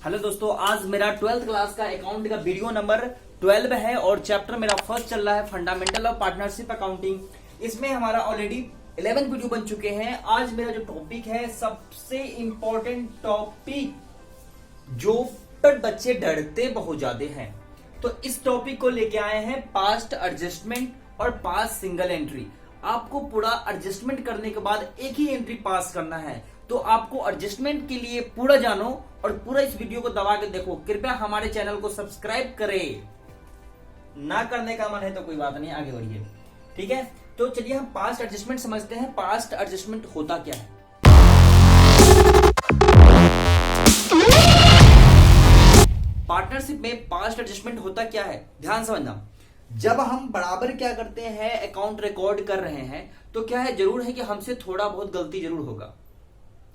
Hello दोस्तों, आज मेरा 12th क्लास का अकाउंट का वीडियो नंबर 12 है और चैप्टर मेरा फर्स्ट चल रहा है फंडामेंटल ऑफ पार्टनरशिप अकाउंटिंग। इसमें हमारा ऑलरेडी 11 वीडियो बन चुके हैं। आज मेरा जो टॉपिक है सबसे इंपॉर्टेंट टॉपिक जो बच्चे डरते बहुत ज्यादा हैं, तो इस टॉपिक को लेके आए हैं पास्ट एडजस्टमेंट और पास्ट सिंगल एंट्री। आपको पूरा एडजस्टमेंट करने के बाद एक ही एंट्री पास करना है, तो आपको एडजस्टमेंट के लिए पूरा जानो और पूरा इस वीडियो को दबा के देखो। कृपया हमारे चैनल को सब्सक्राइब करें। ना करने का मन है तो कोई बात नहीं, आगे बढ़िए। ठीक है, तो चलिए हम पास्ट एडजस्टमेंट समझते हैं। पास्ट एडजस्टमेंट होता क्या है? पार्टनरशिप में पास्ट एडजस्टमेंट होता क्या है, ध्यान समझना। जब हम बराबर क्या करते हैं, अकाउंट रिकॉर्ड कर रहे हैं, तो क्या है, जरूर है कि हमसे थोड़ा बहुत गलती जरूर होगा।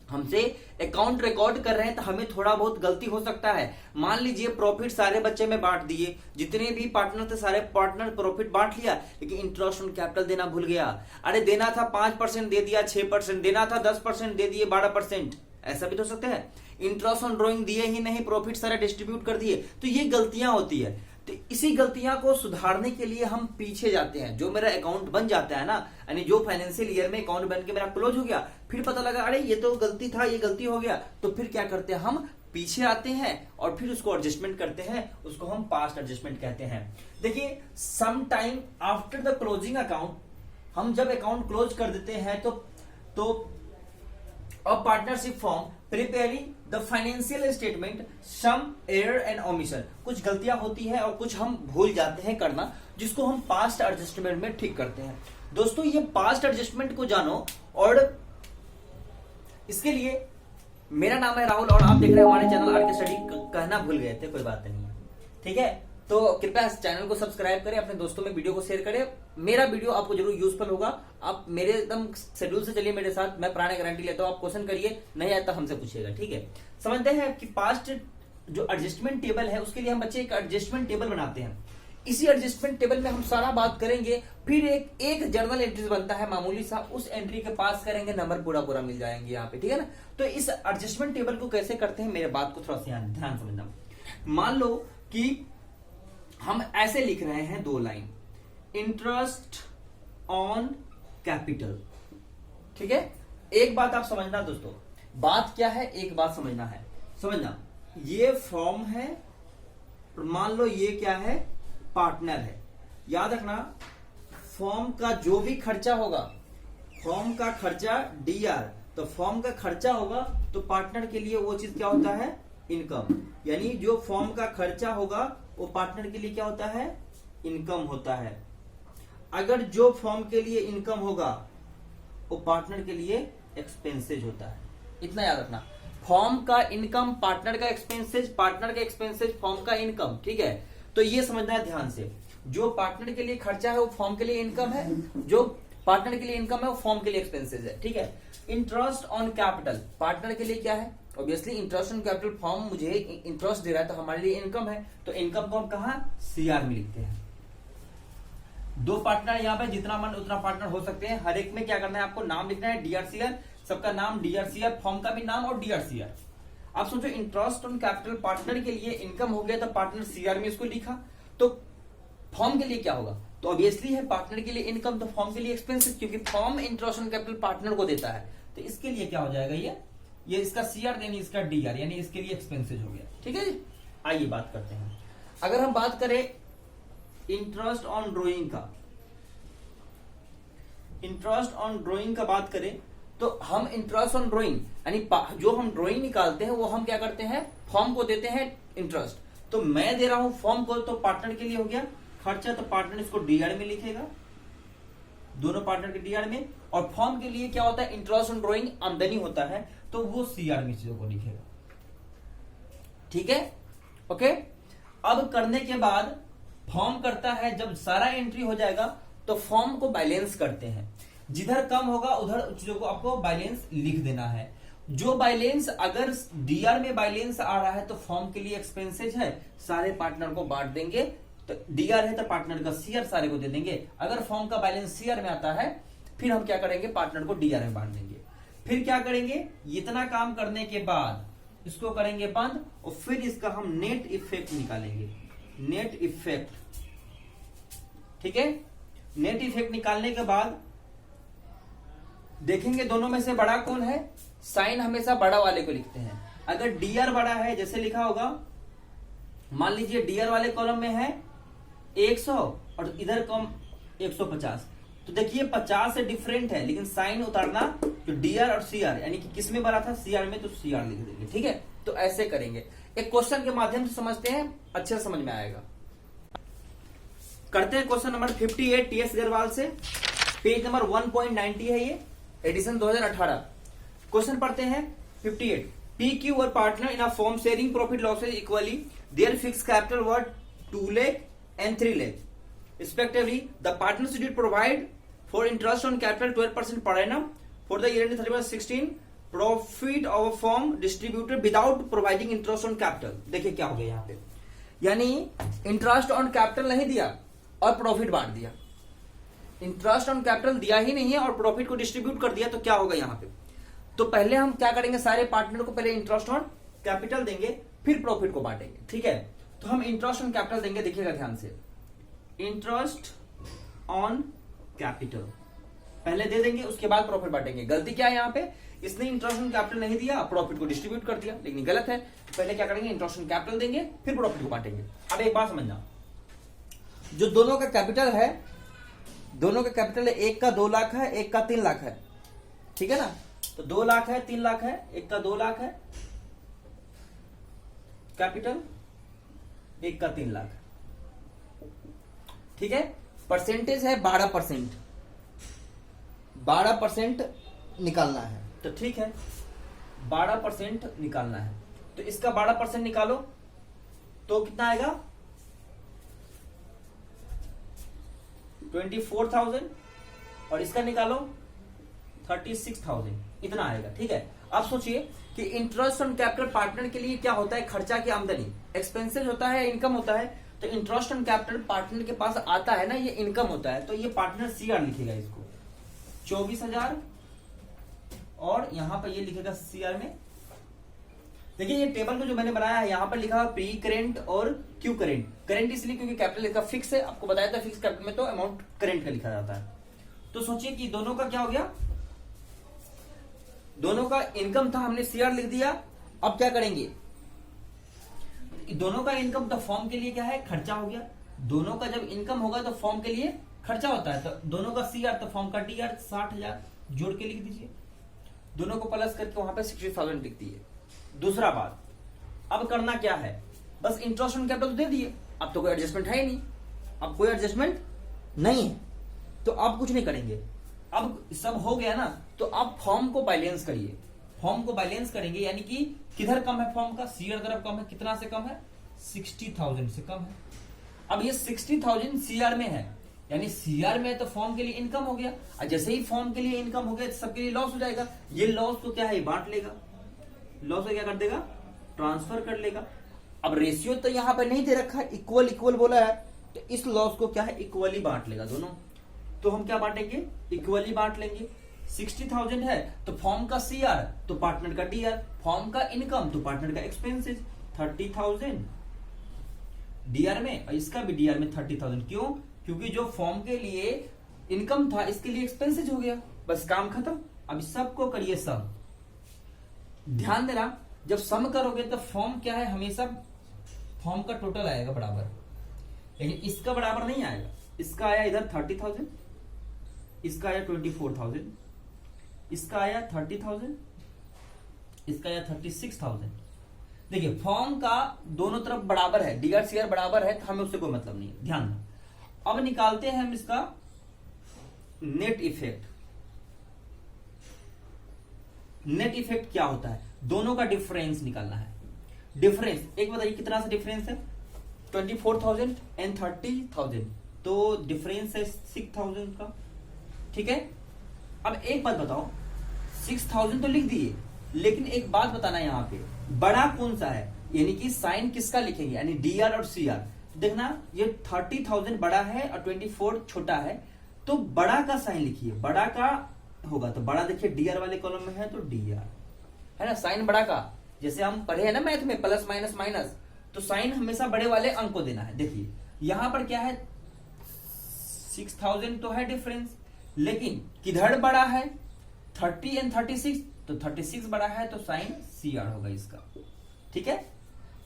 हमसे अकाउंट रिकॉर्ड कर रहे हैं तो हमें थोड़ा बहुत गलती हो सकता है। मान लीजिए प्रॉफिट सारे बच्चे में बांट दिए, जितने भी पार्टनर थे सारे पार्टनर प्रॉफिट बांट लिया, लेकिन इंटरेस्ट ऑन कैपिटल देना भूल गया। अरे देना था 5% दे दिया 6%, देना था 10% दे दिए 12%। ऐसा भी तो सकता है। इंटरेस्ट ऑन ड्रॉइंग दिए ही नहीं, प्रॉफिट सारे डिस्ट्रीब्यूट कर दिए। तो ये गलतियां होती है। तो इसी गलतियां को सुधारने के लिए हम पीछे जाते हैं। जो मेरा अकाउंट बन जाता है ना, यानी जो फाइनेंशियल ईयर में अकाउंट बन के मेरा क्लोज हो गया, फिर पता लगा अरे ये तो गलती था, ये गलती हो गया, तो फिर क्या करते हैं, हम पीछे आते हैं और फिर उसको एडजस्टमेंट करते हैं। उसको हम पास्ट एडजस्टमेंट कहते हैं। देखिए, some time after the closing account, हम जब अकाउंट क्लोज कर देते हैं तो a partnership firm preparing the financial statement, some error and omission, कुछ गलतियां होती है और कुछ हम भूल जाते हैं करना, जिसको हम पास्ट एडजस्टमेंट में ठीक करते हैं। दोस्तों, ये पास्ट एडजस्टमेंट को जानो, और इसके लिए मेरा नाम है राहुल और आप देख रहे हैं हमारे चैनल आर के स्टडी। कहना भूल गए थे, कोई बात नहीं है, ठीक है। तो कृपया चैनल को सब्सक्राइब करें, अपने दोस्तों में वीडियो को शेयर करें। मेरा वीडियो आपको जरूर यूजफुल होगा। आप मेरे एकदम शेड्यूल से चलिए मेरे साथ, मैं पुराने गारंटी लेता हूं। आप क्वेश्चन करिए, नहीं आता हमसे पूछिएगा, ठीक है। समझते हैं कि पास्ट जो एडजस्टमेंट टेबल है, उसके लिए हम बच्चे एक एडजस्टमेंट टेबल बनाते हैं। इसी एडजस्टमेंट टेबल में हम सारा बात करेंगे। फिर एक जर्नल एंट्री बनता है मामूली सा, उस एंट्री के पास करेंगे, नंबर पूरा मिल जाएंगे यहाँ पे, ठीक है ना। तो इस एडजस्टमेंट टेबल को कैसे करते हैं, मेरे बात को थोड़ा सा ध्यान समझना। मान लो कि हम ऐसे लिख रहे हैं 2 लाइन, इंटरेस्ट ऑन कैपिटल, ठीक है। एक बात आप समझना दोस्तों, बात क्या है, एक बात समझना। ये फॉर्म है, मान लो ये क्या है, पार्टनर है। याद रखना, फॉर्म का जो भी खर्चा होगा, फॉर्म का खर्चा डीआर, तो फॉर्म का खर्चा होगा तो पार्टनर के लिए वो चीज क्या होता है, इनकम। यानी जो फॉर्म का खर्चा होगा वो पार्टनर के लिए क्या होता है, इनकम होता है। अगर जो फॉर्म के लिए इनकम होगा वो पार्टनर के लिए एक्सपेंसेज होता है। इतना याद रखना, फॉर्म का इनकम पार्टनर का एक्सपेंसेज, पार्टनर का एक्सपेंसेज फॉर्म का इनकम, ठीक है। तो ये समझना है ध्यान से, जो पार्टनर के लिए खर्चा है वो फॉर्म के लिए इनकम है, जो पार्टनर के लिए इनकम है वो फॉर्म के लिए एक्सपेंसेज है, ठीक है। इंटरेस्ट ऑन कैपिटल पार्टनर के लिए क्या है, obviously interest on capital, form मुझे इंटरेस्ट दे रहा है तो हमारे लिए इनकम है, तो इनकम को हम कहां, सीआर में लिखते हैं। 2 पार्टनर यहाँ पे जितना मन उतना पार्टनर हो सकते हैं। हर एक में क्या करना है, आपको नाम लिखना है, डीआरसीआर, सबका नाम डीआरसीआर, फॉर्म का भी नाम और डीआरसीआर। आप सोचो, इंटरेस्ट ऑन कैपिटल पार्टनर के लिए इनकम हो गया तो पार्टनर सीआर में इसको लिखा, तो फॉर्म के लिए क्या होगा, तो ऑब्वियसली है पार्टनर के लिए इनकम, तो फॉर्म के लिए एक्सपेंसेस, क्योंकि firm interest on capital partner को देता है, तो इसके लिए क्या हो जाएगा, ये इसका सीआर यानी इसका डीआर, यानी इसके लिए एक्सपेंसेज हो गया, ठीक है जी। आइए बात करते हैं। अगर हम बात करें इंटरेस्ट ऑन ड्रॉइंग का, इंटरेस्ट ऑन ड्रॉइंग का बात करें तो हम इंटरेस्ट ऑन ड्रॉइंग यानी जो हम ड्रॉइंग निकालते हैं वो हम क्या करते हैं, फॉर्म को देते हैं इंटरेस्ट। तो मैं दे रहा हूं फॉर्म को, तो पार्टनर के लिए हो गया खर्चा, तो पार्टनर इसको डीआर में लिखेगा, दोनों पार्टनर के डीआर में। और फॉर्म के लिए क्या होता है, इंटरेस्ट ऑन ड्रॉइंग आमदनी होता है, तो वो सीआर में चीजों को लिखेगा, ठीक है, ओके। अब करने के बाद फॉर्म करता है, जब सारा एंट्री हो जाएगा तो फॉर्म को बैलेंस करते हैं। जिधर कम होगा उधर चीजों को आपको बैलेंस लिख देना है। जो बैलेंस, अगर डीआर में बैलेंस आ रहा है तो फॉर्म के लिए एक्सपेंसेज है, सारे पार्टनर को बांट देंगे, तो डीआर है तो पार्टनर का सीआर सारे को दे देंगे। अगर फॉर्म का बैलेंस सीआर में आता है, फिर हम क्या करेंगे, पार्टनर को डीआर में बांट देंगे। फिर क्या करेंगे, इतना काम करने के बाद इसको करेंगे बंद और फिर इसका हम नेट इफेक्ट निकालेंगे, नेट इफेक्ट। ठीक है, नेट इफेक्ट निकालने के बाद देखेंगे दोनों में से बड़ा कौन है। साइन हमेशा बड़ा वाले को लिखते हैं। अगर डीआर बड़ा है, जैसे लिखा होगा, मान लीजिए डीआर वाले कॉलम में है 100 और इधर कम 150, तो देखिए 50 से डिफरेंट है, लेकिन साइन उतारना जो डीआर और सीआर, यानी कि किस में बना था, सीआर में, तो सीआर लिख देंगे। ठीक है, तो ऐसे करेंगे। एक क्वेश्चन के माध्यम से समझते हैं, अच्छे समझ में आएगा। करते हैं क्वेश्चन नंबर 58 टीएस अग्रवाल से, पेज नंबर 1.90 है ये, एडिशन 2018। क्वेश्चन पढ़ते हैं 58। पी क्यू और partner in a firm sharing profit losses equally, there fix capital were 2 lakh and 3 lakh respectively. The partners did provide for interest on capital 12% per annum for the year ending 31/16. Profit of a firm distributed without providing interest on capital. देखिए क्या हो गया यहाँ पे, यानी interest on capital नहीं दिया और प्रॉफिट बांट दिया। इंटरेस्ट ऑन कैपिटल दिया ही नहीं है और प्रॉफिट को डिस्ट्रीब्यूट कर दिया, तो क्या होगा यहाँ पे। तो पहले हम क्या करेंगे, सारे पार्टनर को पहले इंटरेस्ट ऑन कैपिटल देंगे, फिर प्रॉफिट को बांटेंगे। ठीक है, तो हम इंटरेस्ट ऑन कैपिटल देंगे, देखिएगा ध्यान से, इंटरेस्ट ऑन कैपिटल पहले दे देंगे, उसके बाद प्रॉफिट बांटेंगे। गलती क्या है यहाँ पे, इसने इंटरेस्ट ऑन कैपिटल नहीं दिया, प्रॉफिट को डिस्ट्रीब्यूट कर दिया, लेकिन गलत है। पहले क्या करेंगे, इंटरेस्ट ऑन कैपिटल देंगे, फिर प्रॉफिट को बांटेंगे। अब एक बात समझना, जो दोनों का कैपिटल है, दोनों का कैपिटल है, एक का 2 लाख है, एक का 3 लाख है। ठीक है ना, तो 2 लाख है, 3 लाख है, एक का 2 लाख है कैपिटल, एक का 3 लाख। ठीक है, परसेंटेज है 12%, 12% निकालना है। तो ठीक है, 12% निकालना है, तो इसका 12% निकालो तो कितना आएगा, 24,000, और इसका निकालो 36,000, इतना आएगा। ठीक है, अब सोचिए कि इंटरेस्ट ऑन कैपिटल पार्टनर के लिए क्या होता है, खर्चा की आमदनी, एक्सपेंसेस होता है, इनकम होता है। तो इंटरेस्ट ऑन कैपिटल पार्टनर के पास आता है ना, ये इनकम होता है, तो ये पार्टनर सीआर लिखेगा इसको 24,000, और यहां पर ये लिखेगा सीआर में। देखिए ये टेबल को जो मैंने बनाया है, यहां पर लिखा है प्री करेंट और क्यू करेंट। करेंट इसलिए क्योंकि कैपिटल इसका फिक्स है, आपको बताया था फिक्स कैपिटल में तो अमाउंट करेंट का लिखा जाता है। तो सोचिए कि दोनों का क्या हो गया, दोनों का इनकम था, हमने सीआर लिख दिया। अब क्या करेंगे, दोनों का इनकम तो फॉर्म के लिए क्या है, खर्चा हो गया। दोनों का जब इनकम होगा तो फॉर्म के लिए खर्चा होता है, तो दोनों का सीआर तो फॉर्म का डीआर 60,000 जोड़ के लिख दीजिए, दोनों को प्लस करके वहां पे 60,000 लिख दिए। दूसरा बात, अब करना क्या है, बस इंटरेस्ट ऑन कैपिटल दे दिए, अब तो कोई एडजस्टमेंट है ही नहीं, अब कोई एडजस्टमेंट नहीं है, तो अब कुछ नहीं करेंगे। अब सब हो गया ना, तो अब फॉर्म को बैलेंस करिए। फॉर्म को बैलेंस करेंगे, यानी कि किधर कम है फॉर्म का, सीआर तरफ कम है, कितना से कम है, 60,000 से कम है। अब ये 60,000 सीआर में है, यानी सीआर में है तो फॉर्म के लिए इनकम हो गया, और जैसे ही फॉर्म के लिए इनकम हो गया तो सबके लिए लॉस हो जाएगा। ये लॉस को क्या है, बांट लेगा, लॉस को क्या कर देगा, ट्रांसफर कर लेगा। अब रेशियो तो यहां पर नहीं दे रखा है, इक्वल इक्वल बोला है, तो इस लॉस को क्या है, इक्वली बांट लेगा दोनों। तो हम क्या बांटेंगे, इक्वली बांट लेंगे। 60,000 है तो फॉर्म का सीआर तो पार्टनर का डीआर, फॉर्म का इनकम तो पार्टनर का एक्सपेंसेस, 30,000 डीआर में और इसका भी डीआर में 30,000। क्यों, क्योंकि जो फॉर्म के लिए इनकम था इसके लिए एक्सपेंसेस हो गया, बस काम खत्म। अब सबको करिए सम। ध्यान देना, जब सम करोगे तो फॉर्म क्या है, हमेशा फॉर्म का टोटल आएगा बराबर, लेकिन इसका बराबर नहीं आएगा। इसका आया इधर 30,000, इसका आया 24,000, इसका आया 30,000, इसका आया 36,000। देखिए फॉर्म का दोनों तरफ बराबर है, डीआर सीआर बराबर है, तो हमें उससे कोई मतलब नहीं है, ध्यान दो। अब निकालते हैं हम इसका नेट इफेक्ट। नेट इफेक्ट क्या होता है, दोनों का डिफरेंस निकालना है। डिफरेंस एक बताइए कितना सा डिफरेंस है, 24,000 एंड 30,000, तो डिफरेंस है 6,000 का। ठीक है, अब एक बात बताओ, 6,000 तो लिख दिए, लेकिन एक बात बताना यहां पे, बड़ा कौन सा है, यानी कि साइन किसका लिखेंगे, यानी डीआर और सीआर। देखना ये 30,000 बड़ा है और 24 छोटा है, तो बड़ा का साइन लिखिए, बड़ा का होगा तो बड़ा, देखिए डीआर वाले कॉलम में है तो डीआर है ना, साइन बड़ा का, जैसे हम पढ़े हैं ना मैथ में प्लस माइनस माइनस, तो साइन हमेशा बड़े वाले अंक को देना है। देखिए यहां पर क्या है 6000 तो है डिफरेंस, लेकिन किधर बड़ा है 30 एंड 36, तो 36 बड़ा है तो साइन CR होगा इसका। ठीक है,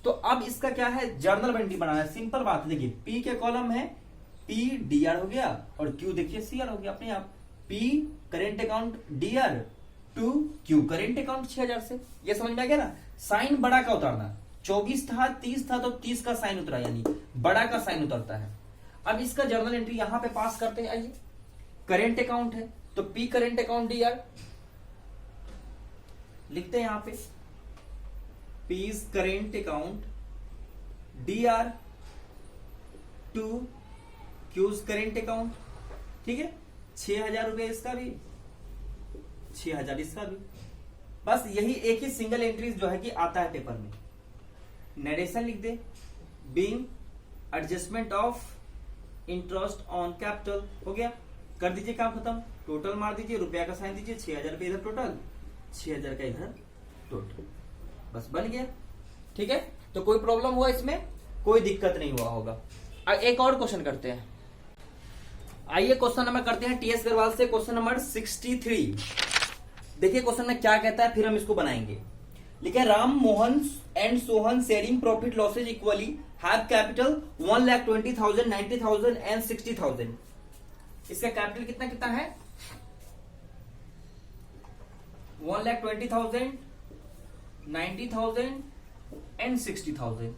तो अब इसका क्या है जर्नल एंट्री बनाना है। सिंपल बात है, देखिए P के कॉलम है PDR हो गया और Q देखिए CR हो गया अपने आप। P current account DR to Q current account 6000 से, ये समझ में आ गया ना। साइन बड़ा का उतारना, 24 था 30 था तो 30 का साइन उतरा, यानी बड़ा का साइन उतरता है। अब इसका जर्नल एंट्री यहां पे पास करते हैं। आइए, करेंट अकाउंट है तो P करेंट अकाउंट DR लिखते हैं यहां पे, P current account DR to Q current account. ठीक है, 6000 रुपए इसका भी, 6000 इसका भी। बस यही एक ही सिंगल एंट्री जो है कि आता है पेपर में। नरेशन लिख दे, being adjustment of interest on capital, हो गया। कर दीजिए काम खत्म, टोटल मार दीजिए, रुपया का साइन दीजिए, 6000 रुपये इधर टोटल, 6000 का इधर टोटल, बस बन गया। ठीक है, तो कोई प्रॉब्लम हुआ इसमें, कोई दिक्कत नहीं हुआ होगा। अब एक और क्वेश्चन करते हैं। आइए क्वेश्चन नंबर करते हैं TS अग्रवाल से, क्वेश्चन नंबर 63। देखिए क्वेश्चन में क्या कहता है, फिर हम इसको बनाएंगे। लिखे Ram Mohan and Sohan sharing profit losses equally have capital 1,20,000, 90,000 and 60,000। इसका कैपिटल कितना कितना है 1,20,000, 90,000 एंड 60,000।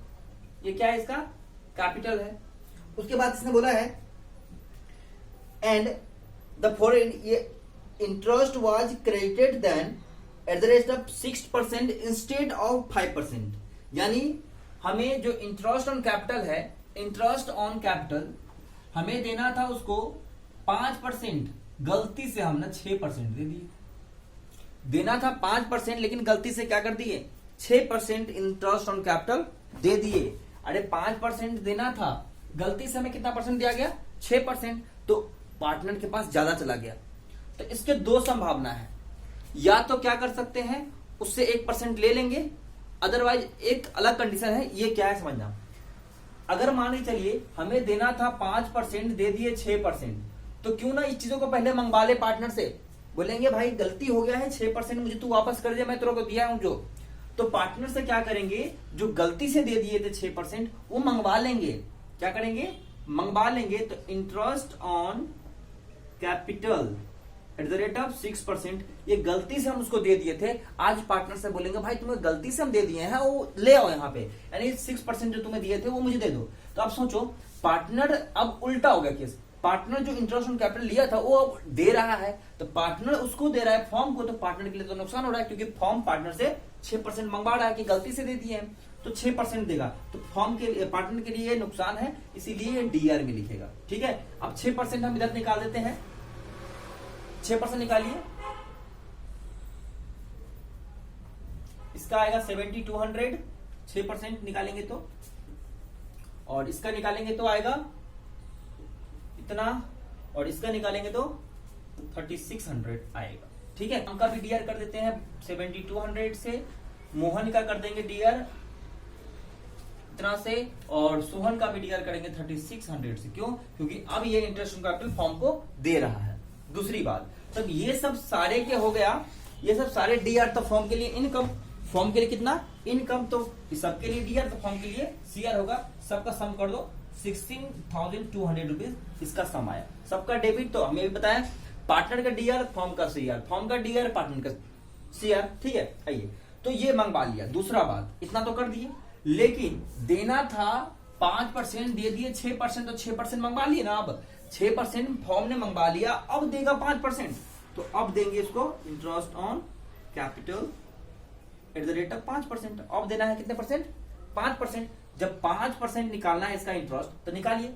ये क्या है इसका कैपिटल है। उसके बाद इसने बोला है and the foreign interest was credited then at the rate of 6% instead of 5%। यानी हमें जो इंटरेस्ट ऑन कैपिटल है, इंटरेस्ट ऑन कैपिटल हमें देना था उसको 5%, गलती से हमने 6% दे दिए। देना था 5%, लेकिन गलती से क्या कर दिए 6% इंटरेस्ट ऑन कैपिटल दे दिए। अरे 5% देना था, गलती से हमें कितना परसेंट दिया गया 6%, तो पार्टनर के पास ज्यादा चला गया। तो इसके दो संभावना है, या तो क्या कर सकते हैं उससे 1% ले लेंगे, अदरवाइज एक अलग कंडीशन है। ये क्या है समझना, अगर मान के चलिए हमें देना था 5%, दे दिए 6%, तो क्यों ना इस चीजों को पहले मंगवा ले पार्टनर से। बोलेंगे भाई गलती हो गया है 6% मुझे तू वापस कर दे, मैं तेरे को दिया हूं जो। तो पार्टनर से क्या करेंगे, जो गलती से दे दिए थे 6% वो मंगवा लेंगे। क्या करेंगे, मंगवा लेंगे। तो interest on capital eight the rate of 6%, ये गलती से हम उसको दे दिए थे। आज पार्टनर से बोलेंगे भाई तुम्हें गलती से हम दे दिए हैं, वो ले आओ यहाँ पे, यानी 6% जो तुम्हें दिए थे वो मुझे दे दो। तो आप सोचो पार्टनर अब उल्टा हो गया केस। पार्टनर जो इंटरेस्ट ऑन कैपिटल लिया था वो अब दे रहा है, तो पार्टनर उसको दे रहा है फॉर्म को, तो पार्टनर के लिए तो नुकसान हो रहा है, क्योंकि फॉर्म पार्टनर से 6% मंगवा रहा है कि गलती से दे दिए हैं, तो 6% देगा। तो फॉर्म के पार्टनर के लिए नुकसान है, इसीलिए DR में लिखेगा। ठीक है, अब 6% हम इधर निकाल देते हैं, 6% निकालिए, इसका आएगा 7200, 6% निकालेंगे तो, और इसका निकालेंगे तो आएगा इतना, और इसका निकालेंगे तो 3600 आएगा। ठीक है, का भी DR कर देते हैं 7200 से, मोहन का कर देंगे DR इतना से, और सोहन का भी DR करेंगे 3600 से। क्यों, क्योंकि अब ये इंटरेस्ट ऑन कैपिटल फॉर्म को दे रहा है। दूसरी बात, तब ये सब सारे के हो गया, ये सब सारे DR, तो फॉर्म के लिए इनकम, फॉर्म के लिए कितना इनकम, तो सबके लिए DR, तो फॉर्म के लिए CR होगा। सबका सम कर दो, 16,200 रुपीज इसका सम आया। सबका डेबिट, तो हमें भी बताया पार्टनर का DR, फॉर्म का CR, फॉर्म का DR, पार्टनर का CR। ठीक है, आइए, तो ये मंगवा लिया। दूसरा बात, इतना तो कर दिए, लेकिन देना था 5%, दे दिए 6%, तो 6% मंगवा लिए ना। अब 6% फॉर्म ने मंगवा लिया, अब देगा 5%, तो अब देंगे इसको interest on capital eight the rate of 5%। अब देना है कितने परसेंट 5%। जब 5% निकालना है इसका इंटरेस्ट, तो निकालिए,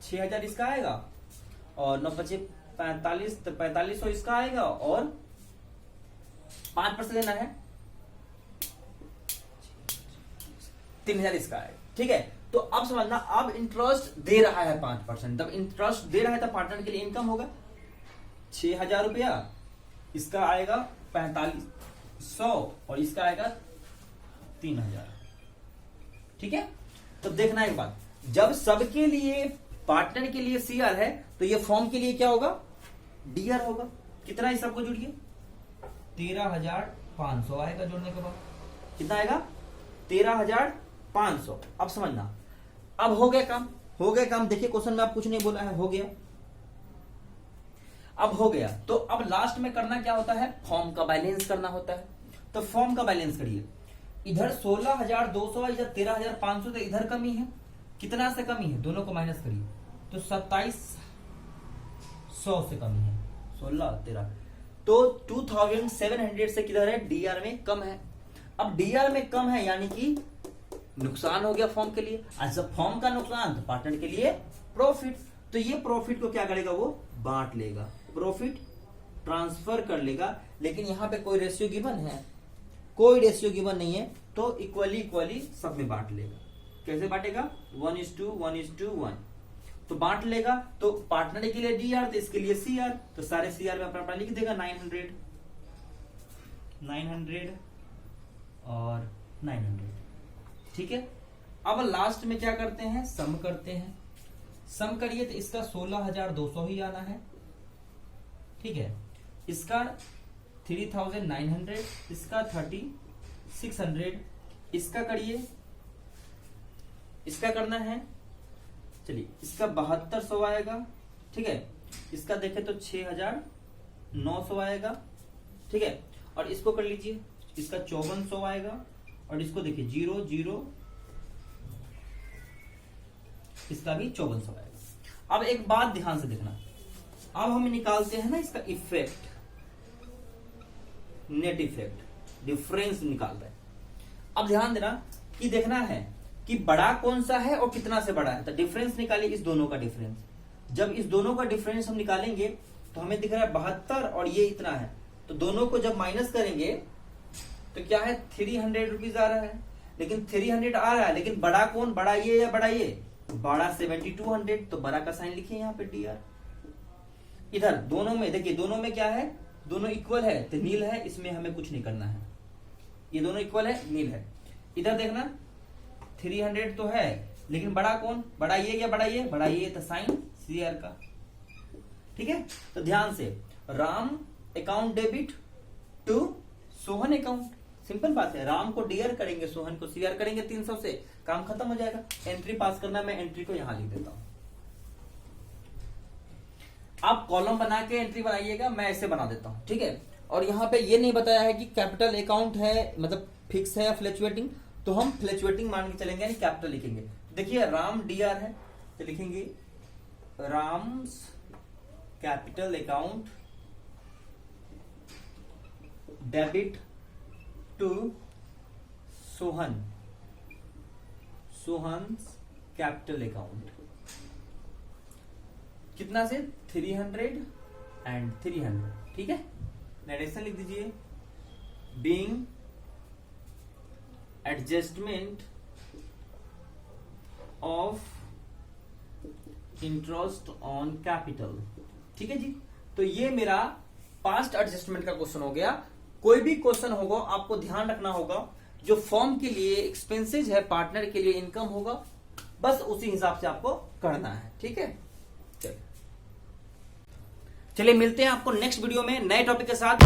6000 इसका आएगा, और 9 × 5 = 4500 इसका आएगा, और 5% देना है 3000 इसका आएगा। ठीक है, तो अब समझना, अब इंटरेस्ट दे रहा है 5%, जब इंटरेस्ट दे रहा है तो पार्टनर के लिए इनकम होगा 6000 रुपया, इसका आएगा 4500, और इसका आएगा 3000। ठीक है, तो देखना एक बात, जब सबके लिए पार्टनर के लिए CR है तो ये फॉर्म के लिए क्या होगा, DR होगा। कितना है सबको जुड़िए, 13,500 आएगा जोड़ने के बाद। कितना आएगा, 13,500। अब समझना, अब हो गया काम, हो गया काम। देखिए क्वेश्चन में आप कुछ नहीं बोला है, हो गया। अब हो गया तो अब लास्ट में करना क्या होता है, फॉर्म का बैलेंस करना होता है। तो फॉर्म का बैलेंस करिए, इधर 16,200 इधर 13,500, तो इधर कमी है। कितना से कमी है, दोनों को माइनस करिए तो 2700 से कमी है, 16 13, तो 2700 से किधर है, DR में कम है। अब DR में कम है यानी कि नुकसान हो गया फॉर्म के लिए। अच्छा, फॉर्म का नुकसान तो पार्टनर के लिए प्रॉफिट। तो ये प्रॉफिट को क्या करेगा, वो बांट लेगा, प्रॉफिट ट्रांसफर कर लेगा। लेकिन यहां पे कोई रेशियो गिवन है, कोई रेशियो गिवन नहीं है, तो इक्वली सब में बांट लेगा। कैसे बांटेगा, 1:1:1। तो बांट लेगा, तो पार्टनर के लिए DR तो इसके लिए CR, तो सारे CR में अपना लिख देगा 900 और 900। ठीक है, अब लास्ट में क्या करते हैं, सम करते हैं। सम करिए तो इसका 16,200 ही आना है। ठीक है, इसका 3,900, इसका 3,600, इसका करिए, इसका करना है। चलिए, इसका 7,200 आएगा। ठीक है, इसका देखें तो 6,900 आएगा। ठीक है, और इसको कर लीजिए, इसका 5,400 आएगा। और इसको देखिए 0 0, इसका भी 5,400 आएगा। अब एक बात ध्यान से देखना, अब हम निकालते हैं ना इसका इफेक्ट, नेट इफेक्ट, डिफरेंस निकाल रहे हैं। अब ध्यान देना कि देखना है कि बड़ा कौन सा है और कितना से बड़ा है। तो डिफरेंस निकालिए, इस दोनों का डिफरेंस। जब इस दोनों का डिफरेंस हम निकालेंगे तो हमें दिख रहा है 72 और ये इतना है, तो दोनों को जब माइनस करेंगे तो क्या है, 300 रुपीज आ रहा है। लेकिन 300 आ रहा है, लेकिन बड़ा कौन, बड़ा ये या बड़ा ये, बड़ा 7200, तो बड़ा का साइन लिखिए यहाँ पे DR। इधर दोनों में देखिए, दोनों में क्या है, दोनों इक्वल है तो नील है, इसमें हमें कुछ नहीं करना है। ये दोनों इक्वल है, नील है। इधर देखना 300 तो है, लेकिन बड़ा कौन, बड़ा ये या बड़ा ये, बड़ा ये, तो साइन CR का। ठीक है, तो ध्यान से, Ram account debit to Sohan account. Simple बात है, राम को DR करेंगे, सोहन को CR करेंगे 300 से, काम खत्म हो जाएगा। एंट्री पास करना, मैं एंट्री को यहां लिख देता हूं। आप कॉलम बना के एंट्री बनाइएगा, मैं ऐसे बना देता हूं। ठीक है, और यहां पे ये नहीं बताया है कि कैपिटल अकाउंट है, मतलब फिक्स है या फ्लक्चुएटिंग, तो हम फ्लक्चुएटिंग मान के चलेंगे, यानी कैपिटल लिखेंगे। देखिए राम DR है तो लिखेंगे Ram's capital account debit to Sohan, Sohan's capital account. कितना से, 300 एंड 300। ठीक है, नरेशन लिख दीजिए, being adjustment of interest on capital. ठीक है जी, तो ये मेरा पास्ट एडजस्टमेंट का क्वेश्चन हो गया। कोई भी क्वेश्चन होगा आपको ध्यान रखना होगा, जो फॉर्म के लिए एक्सपेंसेस है, पार्टनर के लिए इनकम होगा, बस उसी हिसाब से आपको करना है। ठीक है, चलिए मिलते हैं आपको नेक्स्ट वीडियो में नए टॉपिक के साथ।